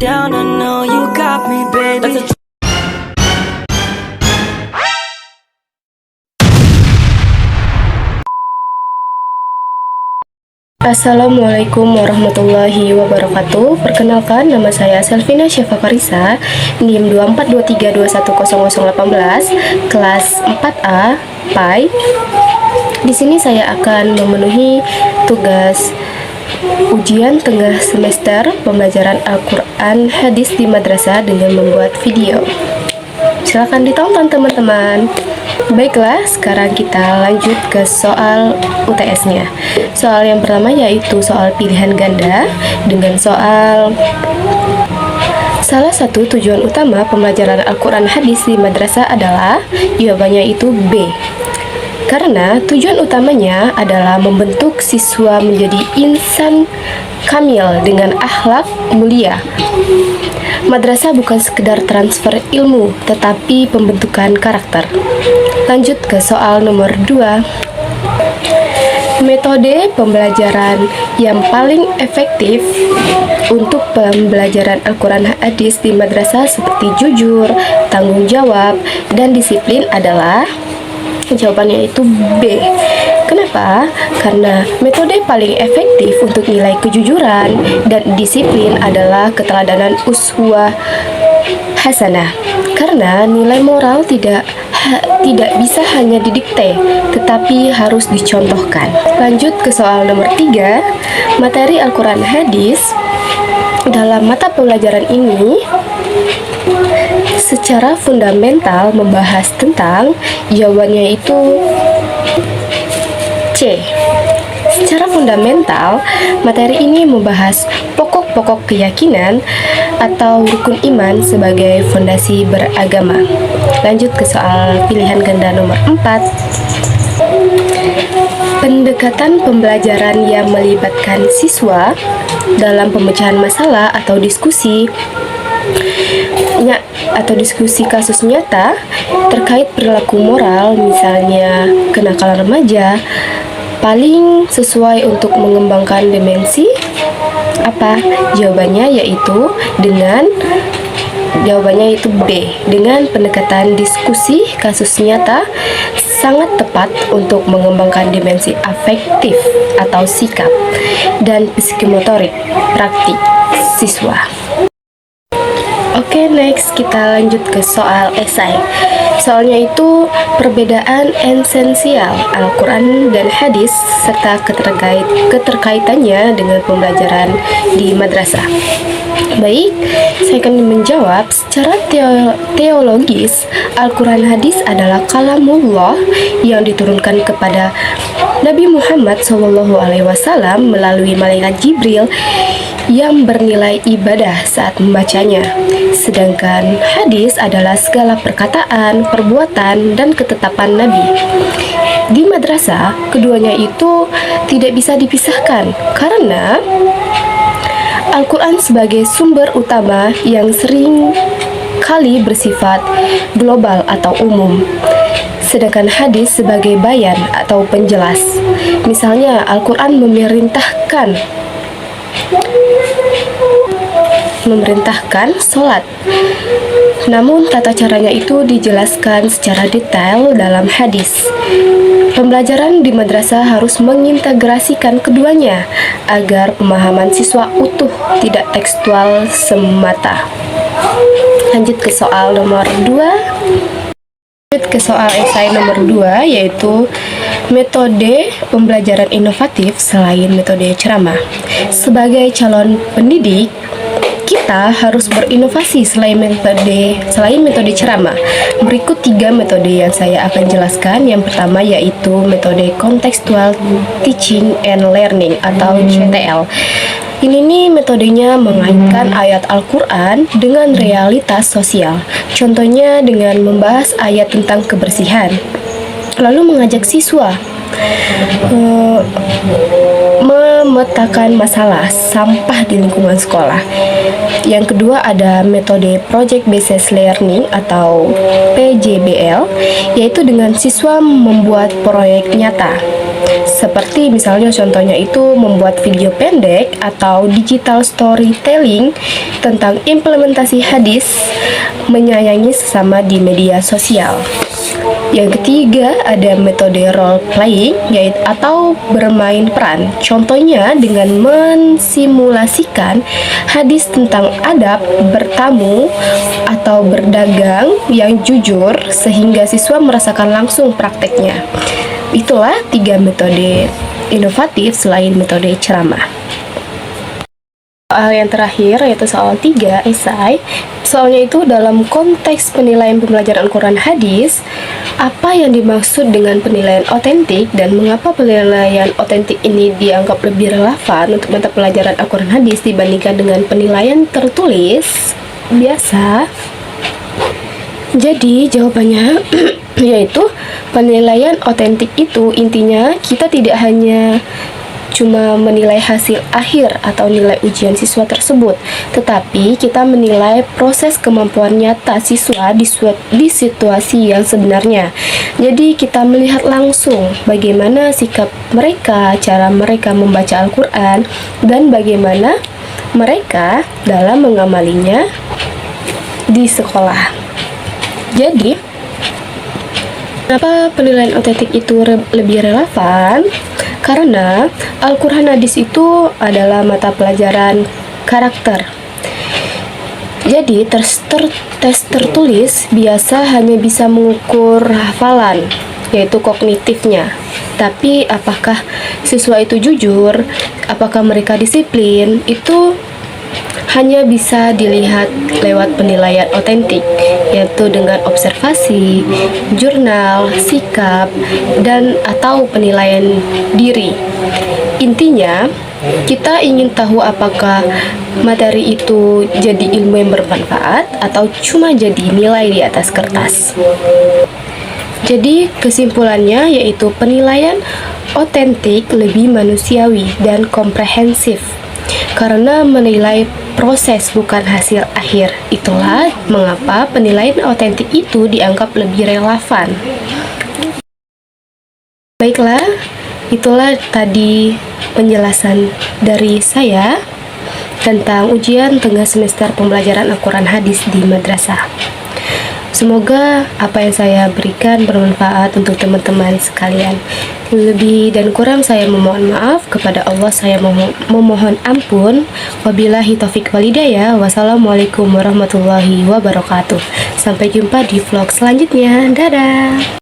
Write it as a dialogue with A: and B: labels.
A: down, I know you got me, baby.
B: Assalamualaikum warahmatullahi wabarakatuh. Perkenalkan, nama saya Selvina Syafa Farisa, NIM 2423210018, kelas 4A, PAI. Di sini saya akan memenuhi tugas ujian tengah semester pembelajaran Al-Quran Hadis di madrasah dengan membuat video. Silahkan ditonton teman-teman. Baiklah, sekarang kita lanjut ke soal UTS-nya. Soal yang pertama yaitu soal pilihan ganda dengan soal salah satu tujuan utama pembelajaran Al-Quran Hadis di madrasah adalah, jawabannya itu B. Karena tujuan utamanya adalah membentuk siswa menjadi insan kamil dengan akhlak mulia. Madrasah bukan sekedar transfer ilmu, tetapi pembentukan karakter. Lanjut ke soal nomor 2. Metode pembelajaran yang paling efektif untuk pembelajaran Al-Quran Hadis di madrasah seperti jujur, tanggung jawab, dan disiplin adalah, jawabannya itu B. Kenapa? Karena metode paling efektif untuk nilai kejujuran dan disiplin adalah keteladanan uswah hasanah. Karena nilai moral tidak bisa hanya didikte, tetapi harus dicontohkan. Lanjut ke soal nomor 3. Materi Al-Quran Hadis dalam mata pelajaran ini secara fundamental membahas tentang, jawabannya itu C. Secara fundamental, materi ini membahas pokok-pokok keyakinan atau rukun iman sebagai fondasi beragama. Lanjut ke soal pilihan ganda nomor 4. Pendekatan pembelajaran yang melibatkan siswa dalam pemecahan masalah atau diskusi kasus nyata terkait perilaku moral, misalnya kenakalan remaja, paling sesuai untuk mengembangkan dimensi apa? Jawabannya itu B. Dengan pendekatan diskusi kasus nyata sangat tepat untuk mengembangkan dimensi afektif atau sikap dan psikomotorik praktik siswa. Oke, next kita lanjut ke soal esai. Soalnya itu perbedaan esensial Al-Quran dan Hadis serta keterkaitannya dengan pembelajaran di madrasah. Baik, saya akan menjawab secara teologis. Al-Quran Hadis adalah kalamullah yang diturunkan kepada Nabi Muhammad SAW melalui malaikat Jibril yang bernilai ibadah saat membacanya. Sedangkan hadis adalah segala perkataan, perbuatan, dan ketetapan Nabi. Di madrasah, keduanya itu tidak bisa dipisahkan karena Al-Quran sebagai sumber utama yang sering kali bersifat global atau umum, sedangkan hadis sebagai bayan atau penjelas. Misalnya, Al-Quran memerintahkan sholat, namun tata caranya itu dijelaskan secara detail dalam hadis. Pembelajaran di madrasah harus mengintegrasikan keduanya agar pemahaman siswa utuh, tidak tekstual semata. Lanjut ke soal nomor 2. Lanjut ke soal esai nomor 2, yaitu metode pembelajaran inovatif selain metode ceramah. Sebagai calon pendidik, kita harus berinovasi selain metode ceramah. Berikut 3 metode yang saya akan jelaskan. Yang pertama yaitu metode contextual teaching and learning atau CTL. Ini metodenya mengaitkan ayat Al-Quran dengan realitas sosial. Contohnya dengan membahas ayat tentang kebersihan, lalu mengajak siswa memetakan masalah sampah di lingkungan sekolah. Yang kedua ada metode Project Based Learning atau PJBL, yaitu dengan siswa membuat proyek nyata. Seperti misalnya contohnya itu membuat video pendek atau digital storytelling tentang implementasi hadis menyayangi sesama di media sosial. Yang ketiga ada metode role playing yaitu atau bermain peran. Contohnya dengan mensimulasikan hadis tentang adab bertamu atau berdagang yang jujur sehingga siswa merasakan langsung prakteknya. Itulah 3 metode inovatif selain metode ceramah. Soal yang terakhir yaitu soal 3 esai. Soalnya itu dalam konteks penilaian pembelajaran Al-Quran hadis, apa yang dimaksud dengan penilaian otentik dan mengapa penilaian otentik ini dianggap lebih relevan untuk mata pelajaran Al-Quran hadis dibandingkan dengan penilaian tertulis biasa? Jadi jawabannya yaitu penilaian otentik itu intinya kita tidak hanya cuma menilai hasil akhir atau nilai ujian siswa tersebut, tetapi kita menilai proses kemampuan nyata siswa di situasi yang sebenarnya. Jadi kita melihat langsung bagaimana sikap mereka, cara mereka membaca Al-Quran, dan bagaimana mereka dalam mengamalinya di sekolah. Jadi, kenapa penilaian otentik itu lebih relevan? Karena Al-Quran hadis itu adalah mata pelajaran karakter. Jadi, tes tertulis biasa hanya bisa mengukur hafalan, yaitu kognitifnya. Tapi apakah siswa itu jujur, apakah mereka disiplin, itu hanya bisa dilihat lewat penilaian otentik, yaitu dengan observasi, jurnal, sikap, dan atau penilaian diri. Intinya, kita ingin tahu apakah materi itu jadi ilmu yang bermanfaat atau cuma jadi nilai di atas kertas. Jadi kesimpulannya yaitu penilaian otentik lebih manusiawi dan komprehensif karena menilai proses bukan hasil akhir. Itulah mengapa penilaian otentik itu dianggap lebih relevan. Baiklah, itulah tadi penjelasan dari saya tentang ujian tengah semester pembelajaran Al-Quran hadis di madrasah. Semoga apa yang saya berikan bermanfaat untuk teman-teman sekalian. Lebih dan kurang saya memohon maaf kepada Allah, saya memohon ampun. Wabillahi taufik walhidayah. Wassalamualaikum warahmatullahi wabarakatuh. Sampai jumpa di vlog selanjutnya. Dadah.